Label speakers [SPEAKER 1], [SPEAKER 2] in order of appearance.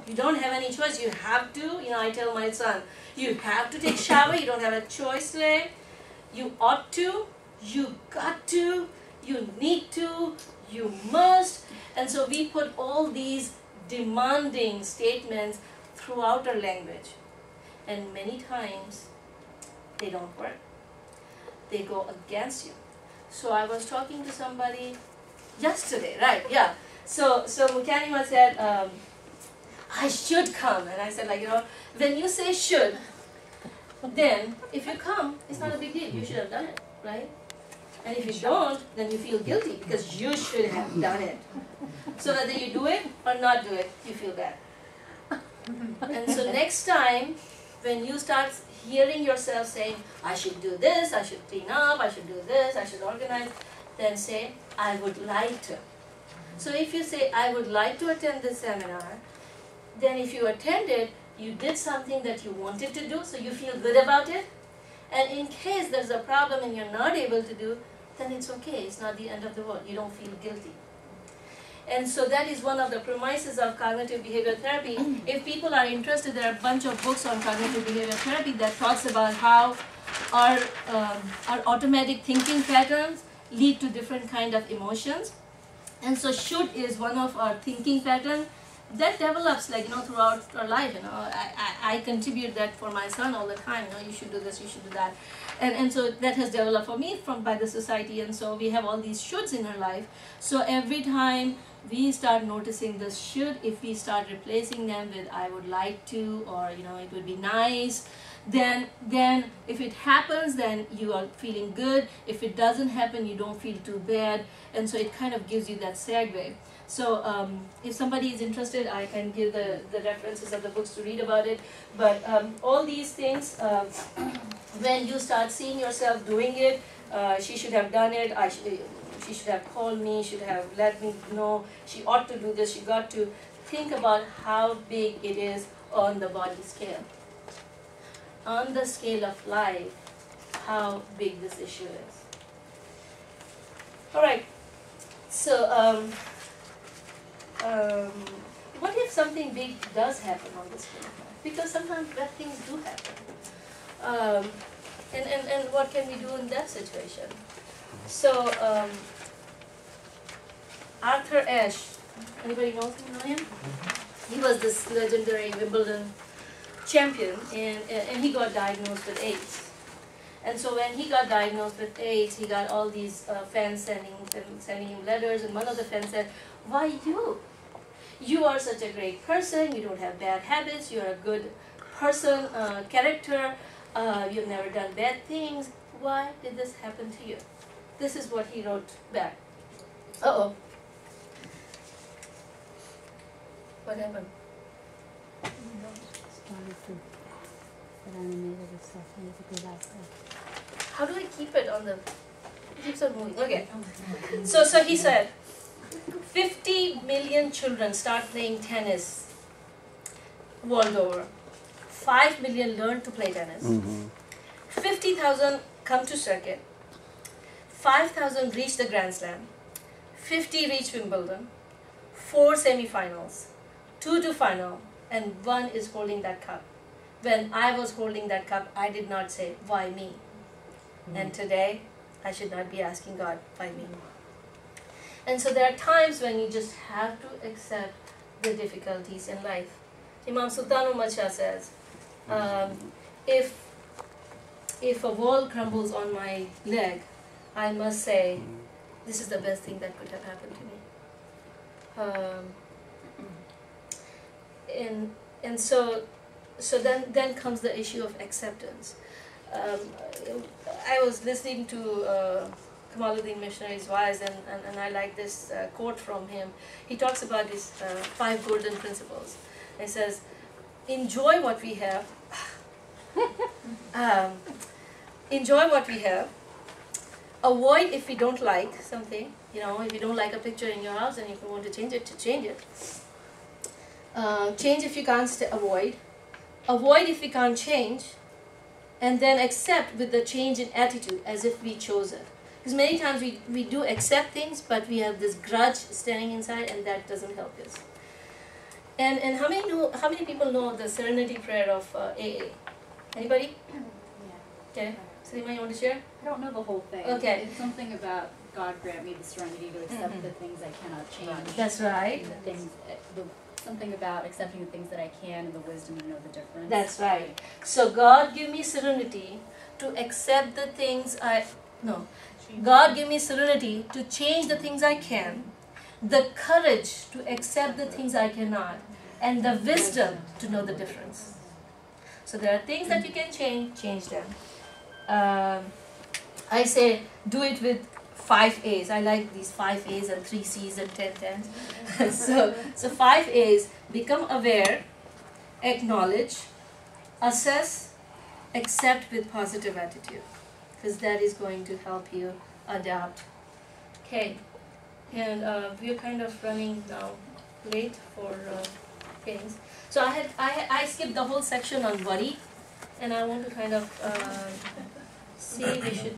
[SPEAKER 1] You don't have any choice. You have to, I tell my son, you have to take shower. You don't have a choice today. You ought to, you got to, you need to, you must. And so we put all these demanding statements throughout our language. And many times, they don't work. They go against you. So I was talking to somebody yesterday, right? Yeah. So Mukanima said, I should come. And I said, when you say should, then if you come, it's not a big deal. You should have done it, right? And if you don't, then you feel guilty because you should have done it. So whether you do it or not do it, you feel bad. And so next time, when you start hearing yourself saying, I should do this, I should clean up, I should do this, I should organize, then say, I would like to. So if you say, I would like to attend this seminar, then if you attended, you did something that you wanted to do, so you feel good about it. And in case there's a problem and you're not able to do, then it's okay. It's not the end of the world. You don't feel guilty. And so that is one of the premises of cognitive behavior therapy. If people are interested, there are a bunch of books on cognitive behavior therapy that talks about how our automatic thinking patterns lead to different kind of emotions. And so should is one of our thinking patterns that develops throughout our life. I contribute that for my son all the time. You should do this, you should do that. And so that has developed for me by the society. And so we have all these shoulds in our life. So every time we start noticing the should, if we start replacing them with I would like to, or it would be nice, then if it happens, then you are feeling good. If it doesn't happen, you don't feel too bad. And so it kind of gives you that segue. So if somebody is interested, I can give the references of the books to read about it. But all these things, when you start seeing yourself doing it, she should have done it, she should have called me, should have let me know, she ought to do this, she got to think about how big it is on the body scale. On the scale of life, how big this issue is. All right, so what if something big does happen on this scale of life? Because sometimes bad things do happen. And what can we do in that situation? So Arthur Ashe, anybody know him? He was this legendary Wimbledon champion, and he got diagnosed with AIDS. And so when he got diagnosed with AIDS, he got all these fans sending him letters, and one of the fans said, why you? You are such a great person, you don't have bad habits, you're a good person, character, you've never done bad things. Why did this happen to you? This is what he wrote back. Uh-oh. What happened? How do I keep it on the... It keeps on moving. Okay. So he said, 50 million children start playing tennis world over. 5 million learn to play tennis. 50,000 come to circuit. 5,000 reach the Grand Slam. 50 reach Wimbledon. 4 semi-finals. 2 to final. And 1 is holding that cup. When I was holding that cup, I did not say, why me? And today, I should not be asking God, why me? And so there are times when you just have to accept the difficulties in life. Imam Sultan Umar Shah says, if a wall crumbles on my leg, I must say, this is the best thing that could have happened to me. And so then comes the issue of acceptance. I was listening to Kamaluddin Missionary's Wise, and I like this quote from him. He talks about these 5 golden principles. He says, enjoy what we have. Enjoy what we have. Avoid if we don't like something. If you don't like a picture in your house and if you want to change it, change it. Change if you can't avoid. Avoid if we can't change. And then accept with the change in attitude as if we chose it. Because many times we do accept things, but we have this grudge standing inside, and that doesn't help us. And how many people know the Serenity Prayer of AA? Anybody?
[SPEAKER 2] Yeah.
[SPEAKER 1] Okay. Salima, you want to share?
[SPEAKER 2] I don't know the whole thing.
[SPEAKER 1] Okay.
[SPEAKER 2] It's something about God grant me the serenity to accept the things I cannot change.
[SPEAKER 1] That's right.
[SPEAKER 2] The things, something about accepting the things that I can and the wisdom to know the difference.
[SPEAKER 1] That's right. So God give me serenity to accept the things God give me serenity to change the things I can, the courage to accept the things I cannot, and the wisdom to know the difference. So there are things that you can change them. I say do it with 5 A's. I like these 5 A's and 3 C's and 10 10s. so 5 A's: become aware, acknowledge, assess, accept with positive attitude, because that is going to help you adapt. Okay, and we're kind of running now late for things. So I skipped the whole section on worry, and I want to kind of see we should